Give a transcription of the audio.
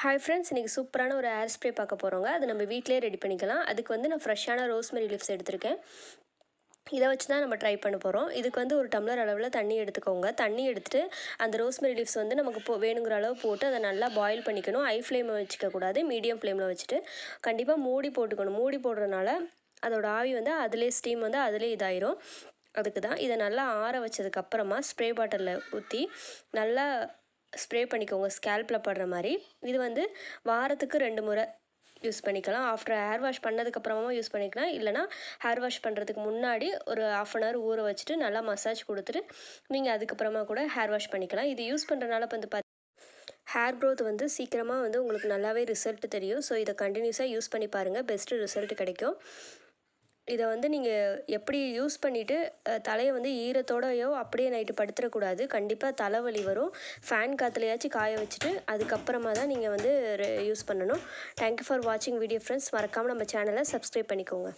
Hi friends, இன்றைக்கி சூப்பரான ஒரு ஹேர் ஸ்ப்ரே பார்க்க போகிறோங்க. அது நம்ம வீட்டிலே ரெடி பண்ணிக்கலாம். அதுக்கு வந்து நான் ஃப்ரெஷ்ஷான ரோஸ்மெரி லீவ்ஸ் எடுத்திருக்கேன். இதை வச்சு தான் நம்ம ட்ரை பண்ண போகிறோம். இதுக்கு வந்து ஒரு டம்ளர் அளவில் தண்ணி எடுத்துக்கோங்க. தண்ணி எடுத்துகிட்டு அந்த ரோஸ்மெரி லீவ்ஸ் வந்து நமக்கு வேணுங்கிற அளவு போட்டு அதை நல்லா பாயில் பண்ணிக்கணும். ஹை ஃப்ளேமில் வச்சுக்கக்கூடாது, மீடியம் ஃப்ளேமில் வச்சுட்டு கண்டிப்பாக மூடி போட்டுக்கணும். மூடி போடுறதுனால அதோட ஆவி வந்து அதிலே ஸ்டீம் வந்து அதிலே இதாயிரும். அதுக்கு தான் இதை நல்லா ஆற வச்சதுக்கப்புறமா ஸ்ப்ரே பாட்டிலில் ஊற்றி நல்லா ஸ்ப்ரே பண்ணிக்கோங்க, ஸ்கேல்பில் படுற மாதிரி. இது வந்து வாரத்துக்கு 2 முறை யூஸ் பண்ணிக்கலாம். ஆஃப்டர் ஹேர் வாஷ் பண்ணதுக்கப்புறமா யூஸ் பண்ணிக்கலாம். இல்லைனா ஹேர் வாஷ் பண்ணுறதுக்கு முன்னாடி ஒரு 1/2 அன் ஹவர் ஊற வச்சுட்டு நல்லா மசாஜ் கொடுத்துட்டு நீங்கள் அதுக்கப்புறமா கூட ஹேர் வாஷ் பண்ணிக்கலாம். இது யூஸ் பண்ணுறதுனால வந்து ஹேர் க்ரோத் வந்து சீக்கிரமாக வந்து உங்களுக்கு நல்லாவே ரிசல்ட் தெரியும். ஸோ இதை கண்டினியூஸாக யூஸ் பண்ணி பாருங்கள், பெஸ்ட்டு ரிசல்ட் கிடைக்கும். இதை வந்து நீங்கள் எப்படி யூஸ் பண்ணிவிட்டு தலையை வந்து ஈரத்தோடையோ அப்படியே நைட்டு படுத்துடக்கூடாது. கண்டிப்பாக தலைவலி வரும். ஃபேன் காற்றுலையாச்சும் காய வச்சுட்டு அதுக்கப்புறமா தான் நீங்கள் வந்து யூஸ் பண்ணணும். தேங்க்யூ ஃபார் வாட்சிங் வீடியோ ஃப்ரெண்ட்ஸ். மறக்காமல் நம்ம சேனலை சப்ஸ்கிரைப் பண்ணிக்கோங்க.